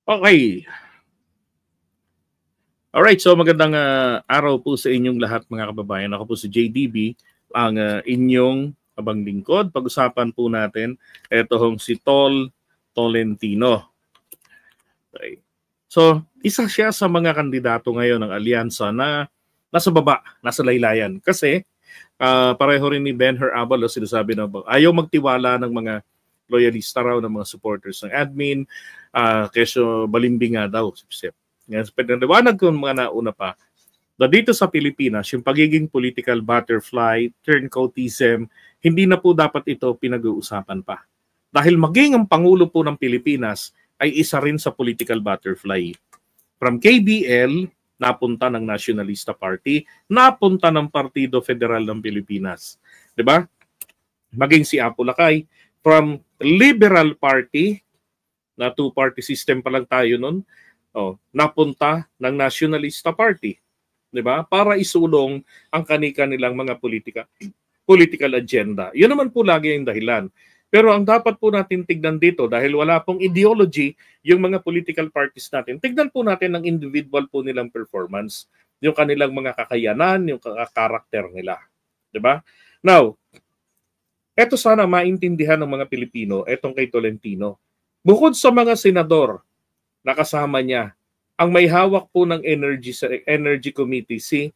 Okay. Alright, so magandang araw po sa inyong lahat mga kababayan. Ako po si JDB, ang inyong abang lingkod. Pag-usapan po natin etong si Tolentino. Okay. So, isa siya sa mga kandidato ngayon ng alyansa na nasa baba, nasa laylayan. Kasi pareho rin ni Benher Abalos, sinasabi na ayaw magtiwala ng mga loyalista raw, ng mga supporters ng admin, keso balimbing nga daw. Pinaliwanag ko mga nauna pa na dito sa Pilipinas, yung pagiging political butterfly, turncoatism, hindi na po dapat ito pinag-uusapan pa. Dahil maging ang Pangulo po ng Pilipinas ay isa rin sa political butterfly. From KBL, napunta ng Nationalista Party, napunta ng Partido Federal ng Pilipinas. Diba? Maging si Apo Lakay, from Liberal Party, na two-party system pa lang tayo nun, napunta ng Nationalista Party, 'di ba? Para isulong ang kanilang mga political agenda. 'Yun naman po lagi ang dahilan. Pero ang dapat po natin tignan dito, dahil wala pong ideology yung mga political parties natin, tignan po natin ang individual po nilang performance, yung kanilang mga kakayanan, yung karakter nila, 'di ba? Now, eto sana maintindihan ng mga Pilipino, etong kay Tolentino. Bukod sa mga senador na kasama niya, ang may hawak po ng energy committee si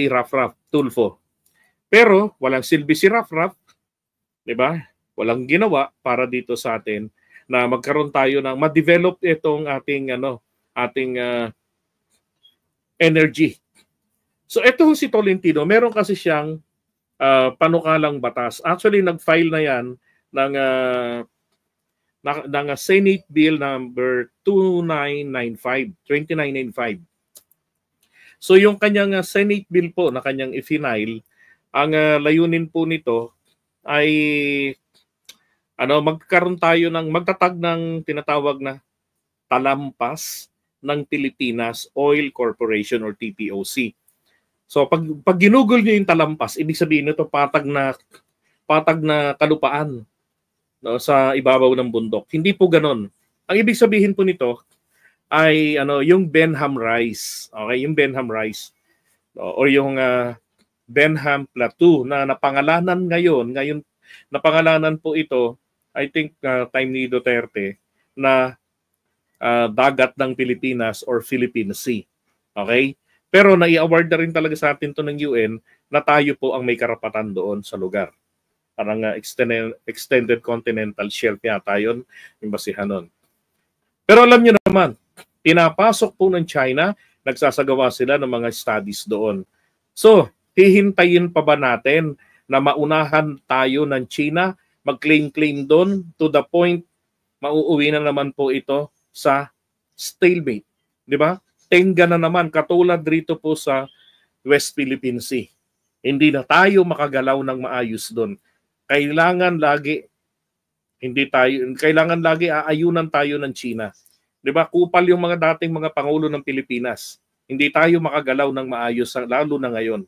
Rafraf Tulfo. Pero walang silbi si Rafraf, 'di ba? Walang ginawa para dito sa atin na magkaroon tayo ng ma-develop itong ating energy. So ito si Tolentino, meron kasi siyang panukalang batas. Actually nag-file na 'yan ng Senate Bill number 2995. So yung kanyang Senate Bill po na kanyang i-file, ang layunin po nito ay magtatag ng tinatawag na talampas ng Pilipinas Oil Corporation or TPOC. So pag ginugol niyo yung talampas, ibig sabihin nito patag na kalupaan, no, sa ibabaw ng bundok. Hindi po ganoon. Ang ibig sabihin po nito ay yung Benham Rice. Okay, yung Benham Rice. No, or yung Benham Plateau na napangalanan ngayon napangalanan po ito, I think time ni Duterte, na dagat ng Pilipinas or Philippine Sea. Okay? Pero nai-award na rin talaga sa atin to ng UN na tayo po ang may karapatan doon sa lugar. Parang extended continental shelf yata yun, yung basihan nun. Pero alam nyo naman, pinapasok po ng China, nagsasagawa sila ng mga studies doon. So, hihintayin pa ba natin na maunahan tayo ng China, mag-claim doon to the point, mauuwi na naman po ito sa stalemate. Di ba? Tenga na naman, katulad rito po sa West Philippine Sea. Hindi na tayo makagalaw ng maayos doon. Kailangan lagi aayunan tayo ng China. 'Di ba? Kupal yung mga dating mga pangulo ng Pilipinas. Hindi tayo makagalaw ng maayos lalo na ngayon.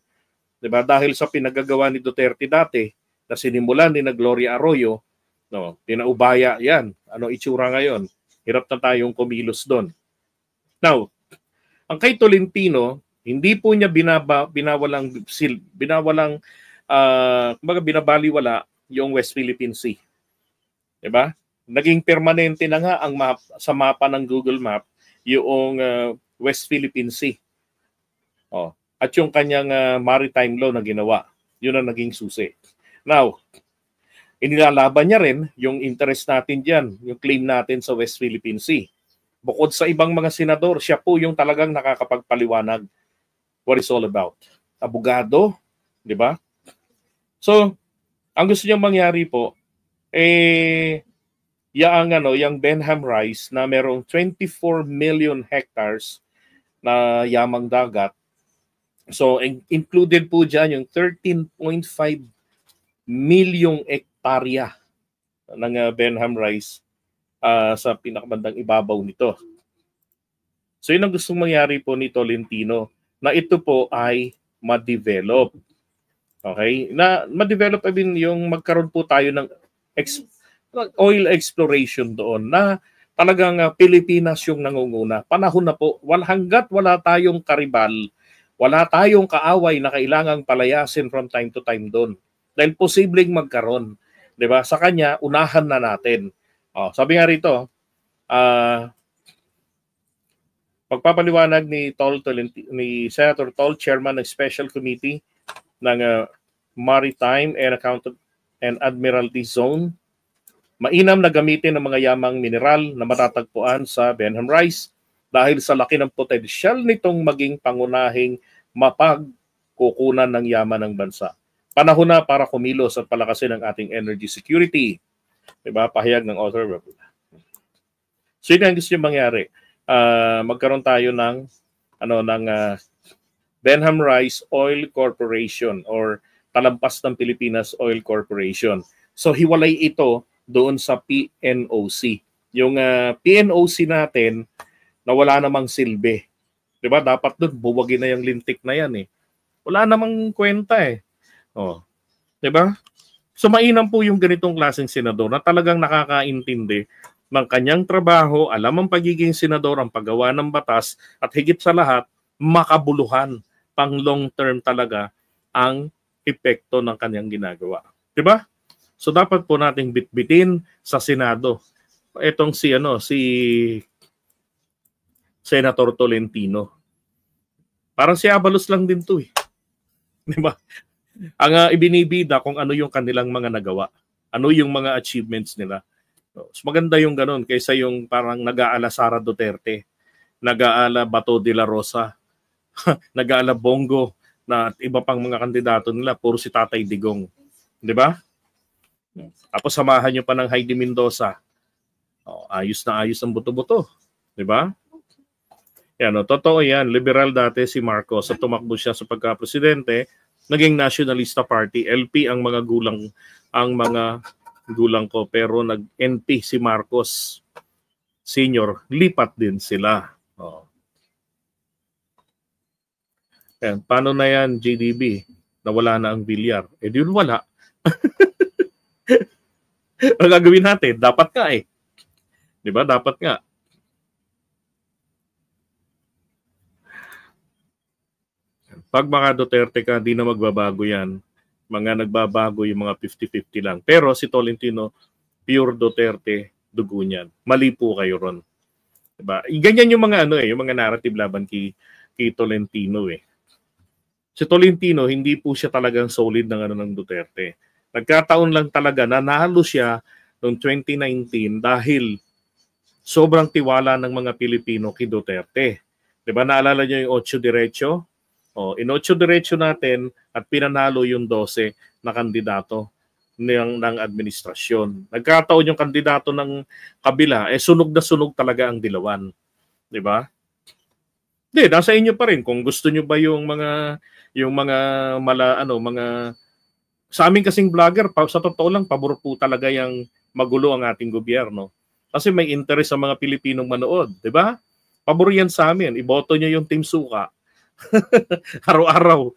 'Di ba? Dahil sa pinagagawa ni Duterte dati na sinimulan ni Gloria Arroyo, pinaubaya 'yan. Ano itsura ngayon? Hirap na tayong kumilos doon. Now, ang kay Tolentino, hindi po niya binabaliwala yung West Philippine Sea. Diba? Naging permanente na nga ang sa mapa ng Google Map yung West Philippine Sea. At yung kanyang maritime law na ginawa, yun ang naging susi. Now, inilalaban niya rin yung interest natin dyan, yung claim natin sa West Philippine Sea. Bukod sa ibang mga senador, siya po yung talagang nakakapagpaliwanag what it's all about. Abogado, di ba? So, ang gusto niyang mangyari po, yung Benham Rice na merong 24 million hectares na yamang dagat. So, included po dyan yung 13.5 milyong hektarya ng Benham Rice sa pinakabandang ibabaw nito. So, yun ang gustong mangyari po ni Tolentino, na ito po ay ma-develop. Okay? Na ma-develop yung magkaroon po tayo ng oil exploration doon na talagang Pilipinas yung nangunguna. Panahon na po, hanggat wala tayong karibal, wala tayong kaaway na kailangang palayasin from time to time doon. Dahil posibleng magkaroon. 'Di ba? Sa kanya, unahan na natin. Sabi nga rito, pagpapaliwanag ni Senator Tol, Chairman ng Special Committee ng Maritime and Admiralty Zone, mainam na gamitin ang mga yamang mineral na matatagpuan sa Benham Rice dahil sa laki ng potensyal nitong maging pangunahing mapagkukunan ng yaman ng bansa. Panahon na para kumilos at palakasin ang ating energy security. Diba? Pahayag ng author. So yun ang gusto nyo mangyari. Magkaroon tayo ng Benham Rice Oil Corporation or talampas ng Pilipinas Oil Corporation. So hiwalay ito doon sa PNOC. Yung PNOC natin na wala namang silbi. 'Di ba? Dapat doon buwagin na yung lintik na yan eh. Wala namang kwenta eh. 'Di ba? So mainam po yung ganitong klaseng senador na talagang nakakaintindi ng kanyang trabaho, alam ang pagiging senador, ang paggawa ng batas at higit sa lahat makabuluhan, pang long term talaga ang epekto ng kanyang ginagawa. 'Di ba? So dapat po nating bitbitin sa Senado itong si Senator Tolentino. Parang si Abalos lang din 'to eh. 'Di ba? Ang ibinibida kung ano yung kanilang mga nagawa. Ano yung mga achievements nila. So, maganda yung ganun kaysa yung parang nag-aala Sara Duterte, nag-aala Bato de la Rosa, nag-aala Bongo na iba pang mga kandidato nila, puro si Tatay Digong. 'Di ba? Tapos samahan nyo pa ng Heidi Mendoza. Ayos na ayos ang buto-buto. 'Di ba? Yan, totoo yan. Liberal dati si Marcos. At tumakbo siya sa pagka-presidente, naging Nationalista Party. LP ang mga gulang ko. Pero nag-NP si Marcos Senior. Lipat din sila. Yan. Paano na yan, JDB? Nawala na ang bilyar. Eh, di wala. Ang gagawin natin, dapat nga eh. Di ba? Dapat nga. Pag mga Duterte ka, di na magbabago yan. Mga nagbabago yung mga 50-50 lang. Pero si Tolentino, pure Duterte, dugo niyan. Mali po kayo ron. Diba? Ganyan yung mga yung mga narrative laban kay Tolentino eh. Si Tolentino, hindi po siya talagang solid ng Duterte. Nagkataon lang talaga na nahalo siya noong 2019 dahil sobrang tiwala ng mga Pilipino kay Duterte. Diba? Naalala niyo yung 8 Diretso? In 8 Diretso natin at pinanalo yung 12 na kandidato ng administrasyon. Nagkataon yung kandidato ng kabila, sunog na sunog talaga ang dilawan. Diba? Hindi, nasa inyo pa rin kung gusto nyo ba yung mga sa amin kasing vlogger, sa totoo lang, pabor po talaga yung magulo ang ating gobyerno. Kasi may interest sa mga Pilipinong manood, di ba? Pabor yan sa amin. Iboto nyo yung Team Suka. Araw-araw,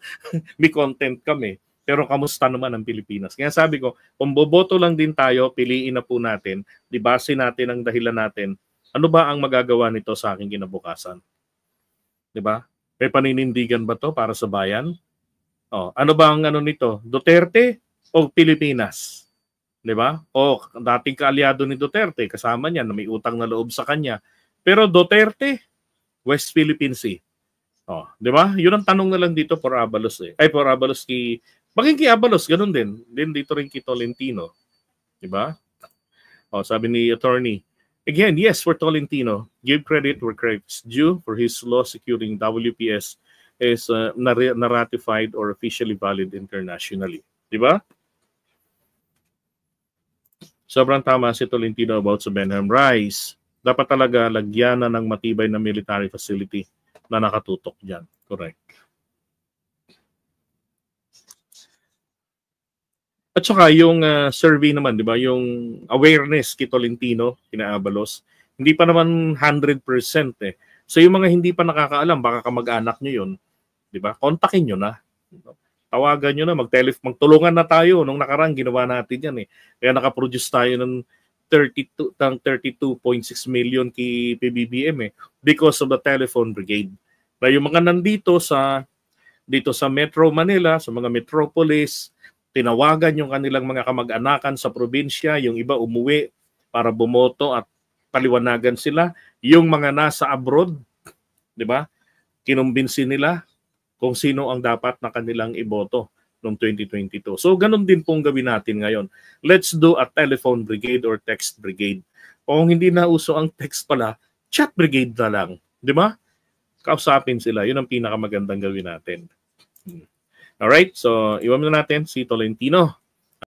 may content kami. Pero kamusta naman ang Pilipinas? Kaya sabi ko, kung boboto lang din tayo, piliin na po natin, libase natin ang dahilan natin, ano ba ang magagawa nito sa aking kinabukasan? Di ba? May paninindigan ba to para sa bayan? Ano ba ang nito? Duterte o Pilipinas? 'Di ba? Dating kaalyado ni Duterte, kasama niya na may utang na loob sa kanya. Pero Duterte, West Philippine Sea. 'Di ba? 'Yun ang tanong na lang dito for Abalos eh. Ay for Abalos maging kay Abalos ganun din. Din dito rin kay Tolentino. 'Di ba? Sabi ni attorney, again, yes, for Tolentino, give credit where credit is due for his law securing WPS is na-ratified or officially valid internationally. Di ba? Sobrang tama si Tolentino about sa Benham Rice. Dapat talaga lagyan na ng matibay na military facility na nakatutok dyan. Correct. At saka yung survey naman, di ba? Yung awareness kay Tolentino, kina Abalos, hindi pa naman 100% eh. So yung mga hindi pa nakakaalam, baka kamag-anak nyo yun, di ba? Kontakin nyo na. Tawagan nyo na, magtulungan na tayo. Nung nakarang, ginawa natin yan eh. Kaya nakaproduce tayo ng 32 ng 32.6 million kay PBBM because of the telephone brigade. Na yung mga nandito dito sa Metro Manila, sa mga metropolis, tinawagan yung kanilang mga kamag-anakan sa probinsya, yung iba umuwi para bumoto at paliwanagan sila. Yung mga nasa abroad, di ba? Kinumbinsi nila kung sino ang dapat na kanilang iboto noong 2022. So ganun din pong gawin natin ngayon. Let's do a telephone brigade or text brigade. Kung hindi na uso ang text pala, chat brigade na lang. Di ba? Kausapin sila. Yun ang pinakamagandang gawin natin. Alright, so iwan na natin si Tolentino.